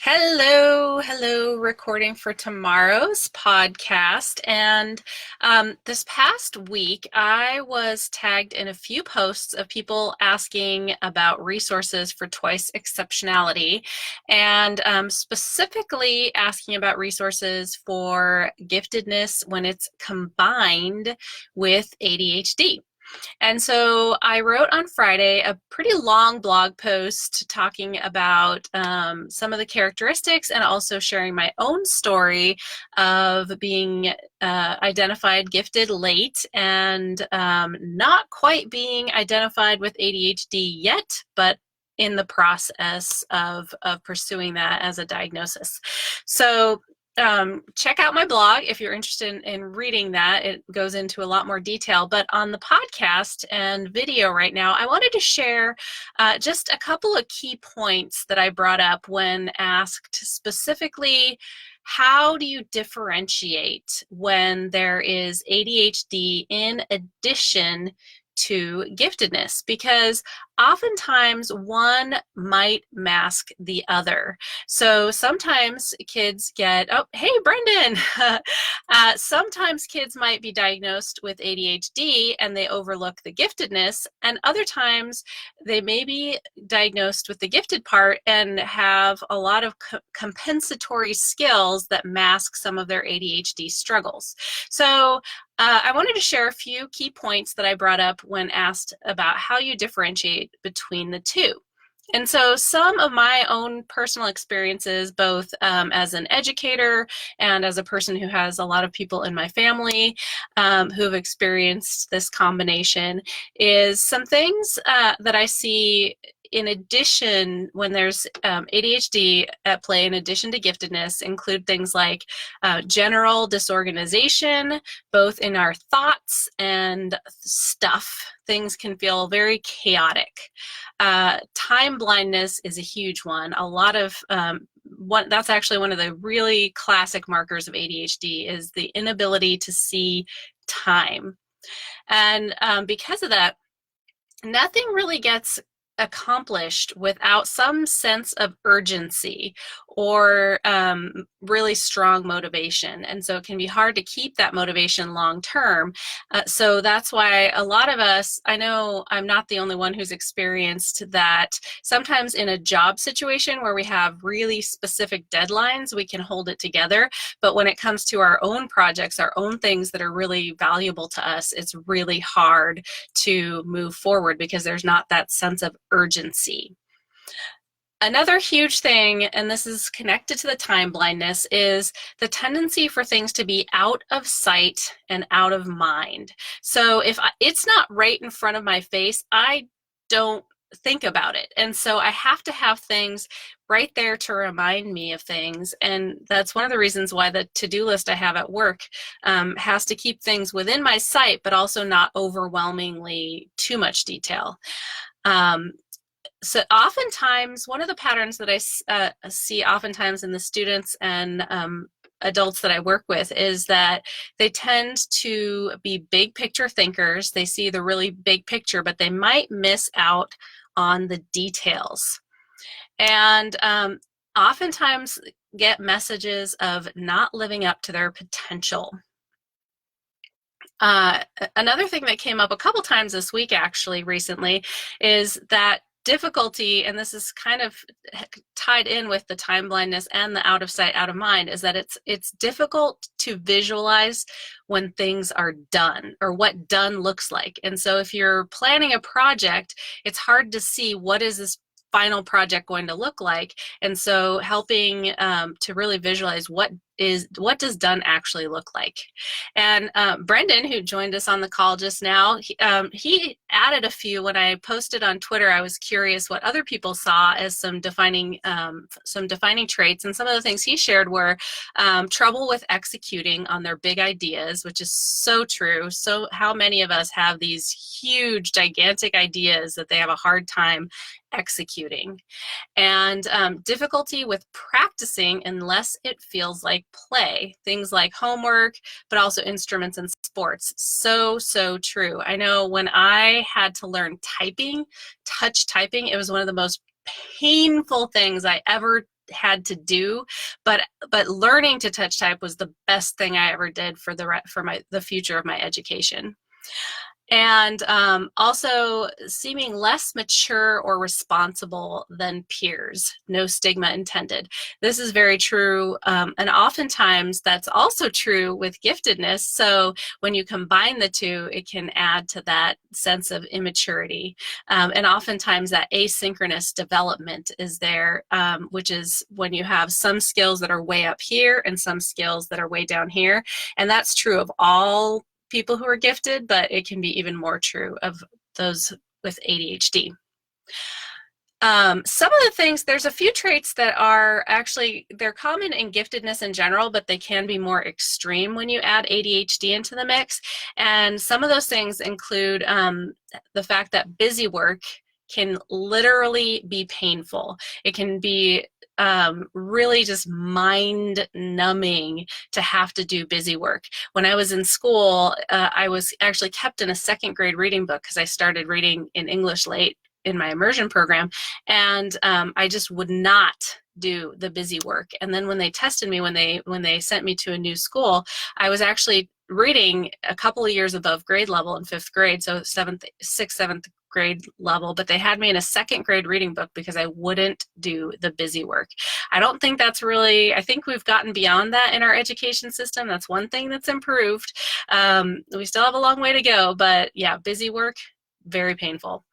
Hello, recording for tomorrow's podcast. And this past week, I was tagged in a few posts of people asking about resources for Twice-Exceptionality, and specifically asking about resources for giftedness when it's combined with ADHD. And so I wrote on Friday a pretty long blog post talking about some of the characteristics and also sharing my own story of being identified gifted late and not quite being identified with ADHD yet, but in the process of pursuing that as a diagnosis. So check out my blog if you're interested in reading that. It goes into a lot more detail. But on the podcast and video right now, I wanted to share just a couple of key points that I brought up when asked specifically, how do you differentiate when there is ADHD in addition to giftedness? Because oftentimes one might mask the other. So sometimes kids get, oh, hey, Brendan. Sometimes kids might be diagnosed with ADHD and they overlook the giftedness, and other times they may be diagnosed with the gifted part and have a lot of compensatory skills that mask some of their ADHD struggles. So I wanted to share a few key points that I brought up when asked about how you differentiate between the two. And so some of my own personal experiences, both as an educator and as a person who has a lot of people in my family who have experienced this combination, is some things that I see in addition when there's ADHD at play, in addition to giftedness, include things like general disorganization, both in our thoughts and stuff. Things can feel very chaotic. Time blindness is a huge one. A lot of that's actually one of the really classic markers of ADHD, is the inability to see time. And because of that, nothing really gets accomplished without some sense of urgency or really strong motivation. And so it can be hard to keep that motivation long term. So that's why a lot of us, I know I'm not the only one who's experienced that. Sometimes in a job situation where we have really specific deadlines, we can hold it together. But when it comes to our own projects, our own things that are really valuable to us, it's really hard to move forward because there's not that sense of urgency. Another huge thing, and this is connected to the time blindness, is the tendency for things to be out of sight and out of mind. So if it's not right in front of my face, I don't think about it. And so I have to have things right there to remind me of things. And that's one of the reasons why the to-do list I have at work has to keep things within my sight, but also not overwhelmingly too much detail. So oftentimes, one of the patterns that I see oftentimes in the students and adults that I work with is that they tend to be big picture thinkers. They see the really big picture, but they might miss out on the details. And oftentimes get messages of not living up to their potential. Another thing that came up a couple times this week, actually, recently, is that difficulty, and this is kind of tied in with the time blindness and the out of sight, out of mind, is that it's difficult to visualize when things are done or what done looks like. And so if you're planning a project, it's hard to see what is this final project going to look like. And so helping to really visualize what does done actually look like. And Brendan, who joined us on the call just now, he added a few. When I posted on Twitter, I was curious what other people saw as some defining traits. And some of the things he shared were trouble with executing on their big ideas, which is so true. So how many of us have these huge, gigantic ideas that they have a hard time executing? And difficulty with practicing unless it feels like play. Things like homework, but also instruments and sports. So true. I know when I had to learn typing, touch typing, it was one of the most painful things I ever had to do, but learning to touch type was the best thing I ever did for the future of my education. And also seeming less mature or responsible than peers, no stigma intended. This is very true, and oftentimes that's also true with giftedness. So when you combine the two, it can add to that sense of immaturity. And oftentimes that asynchronous development is there, which is when you have some skills that are way up here and some skills that are way down here. And that's true of all people who are gifted, but it can be even more true of those with ADHD. Some of the things, there's a few traits that are actually, they're common in giftedness in general, but they can be more extreme when you add ADHD into the mix. And some of those things include the fact that busy work can literally be painful. It can be really just mind numbing to have to do busy work. When I was in school, I was actually kept in a second grade reading book because I started reading in English late in my immersion program, and I just would not do the busy work. And then when they tested me, when they sent me to a new school, I was actually reading a couple of years above grade level in 5th grade, so 7th, 6th, 7th grade level, but they had me in a second grade reading book because I wouldn't do the busy work. I don't think that's really, I think we've gotten beyond that in our education system. That's one thing that's improved. We still have a long way to go, but yeah, busy work, very painful.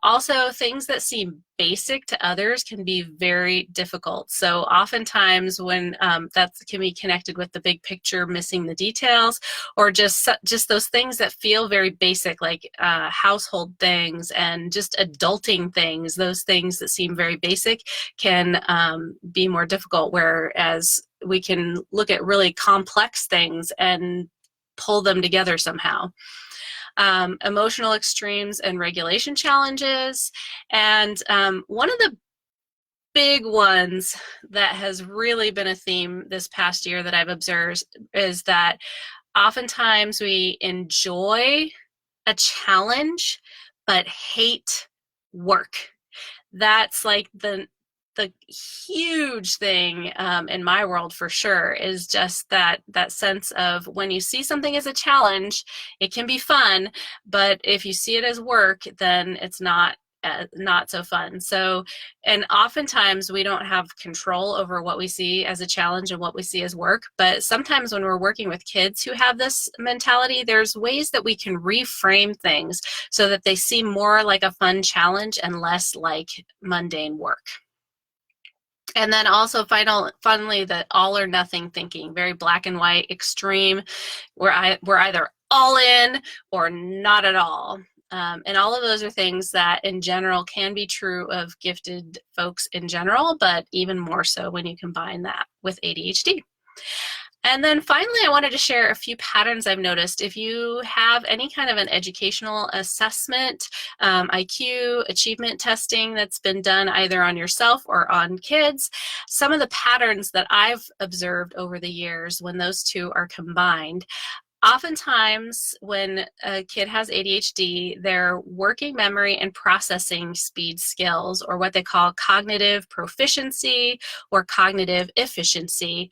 Also, things that seem basic to others can be very difficult. So oftentimes when that can be connected with the big picture, missing the details, or just those things that feel very basic, like household things and just adulting things, those things that seem very basic can be more difficult, whereas we can look at really complex things and pull them together somehow. Emotional extremes and regulation challenges. And one of the big ones that has really been a theme this past year that I've observed is that oftentimes we enjoy a challenge but hate work. That's like the huge thing in my world for sure, is just that sense of when you see something as a challenge, it can be fun, but if you see it as work, then it's not so fun. So, and oftentimes we don't have control over what we see as a challenge and what we see as work, but sometimes when we're working with kids who have this mentality, there's ways that we can reframe things so that they seem more like a fun challenge and less like mundane work. And then also finally, the all or nothing thinking, very black and white, extreme. We're either all in or not at all. And all of those are things that in general can be true of gifted folks in general, but even more so when you combine that with ADHD. And then finally, I wanted to share a few patterns I've noticed. If you have any kind of an educational assessment, IQ, achievement testing that's been done either on yourself or on kids, some of the patterns that I've observed over the years when those two are combined. Oftentimes, when a kid has ADHD, their working memory and processing speed skills, or what they call cognitive proficiency or cognitive efficiency,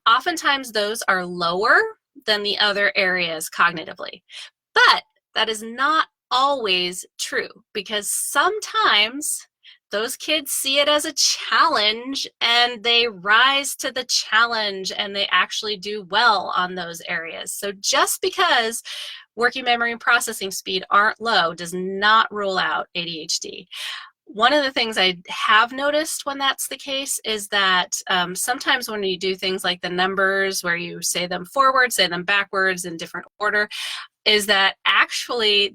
oftentimes those are lower than the other areas cognitively. But that is not always true, because sometimes those kids see it as a challenge and they rise to the challenge and they actually do well on those areas. So just because working memory and processing speed aren't low does not rule out ADHD. One of the things I have noticed when that's the case is that sometimes when you do things like the numbers, where you say them forward, say them backwards in different order, is that actually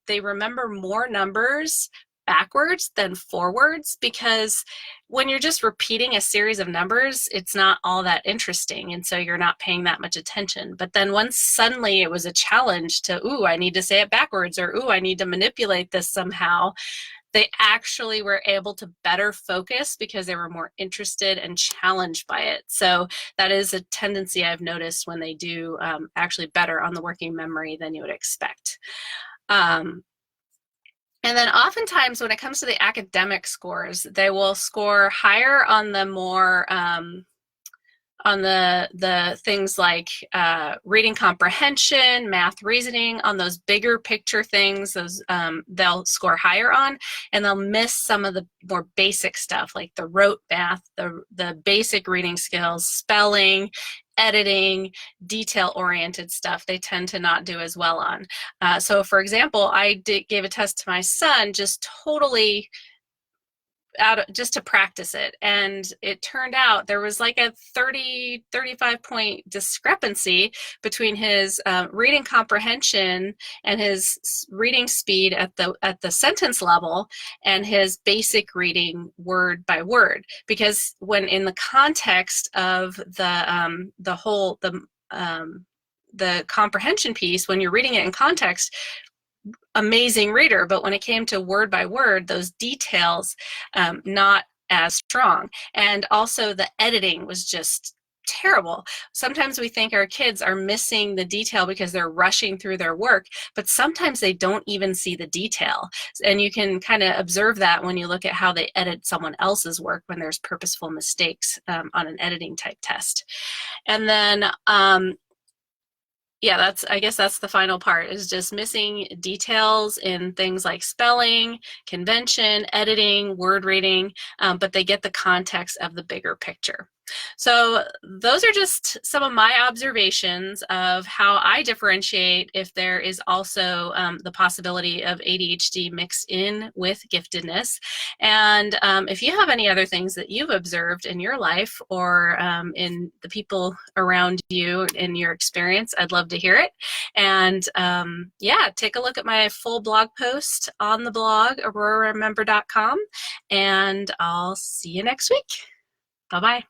they remember more numbers backwards than forwards, because when you're just repeating a series of numbers, it's not all that interesting, and so you're not paying that much attention. But then once suddenly it was a challenge to, ooh, I need to say it backwards, or ooh, I need to manipulate this somehow, they actually were able to better focus because they were more interested and challenged by it. So that is a tendency I've noticed when they do actually better on the working memory than you would expect. And then oftentimes when it comes to the academic scores, they will score higher on the more on the things like reading comprehension, math, reasoning, on those bigger picture things. Those they'll score higher on, and they'll miss some of the more basic stuff like the rote math, the basic reading skills, spelling, editing, detail-oriented stuff. They tend to not do as well on. So, for example, I gave a test to my son, just totally just to practice it, and it turned out there was like a 35 point discrepancy between his reading comprehension and his reading speed at the sentence level and his basic reading word by word, because when in the context of the comprehension piece, when you're reading it in context, amazing reader, but when it came to word by word, those details, not as strong. And also the editing was just terrible. Sometimes we think our kids are missing the detail because they're rushing through their work, but sometimes they don't even see the detail. And you can kind of observe that when you look at how they edit someone else's work when there's purposeful mistakes on an editing type test. And then yeah, I guess that's the final part, is just missing details in things like spelling, convention, editing, word reading, but they get the context of the bigger picture. So those are just some of my observations of how I differentiate if there is also the possibility of ADHD mixed in with giftedness. And if you have any other things that you've observed in your life or in the people around you in your experience, I'd love to hear it. And yeah, take a look at my full blog post on the blog, auroraremember.com, and I'll see you next week. Bye-bye.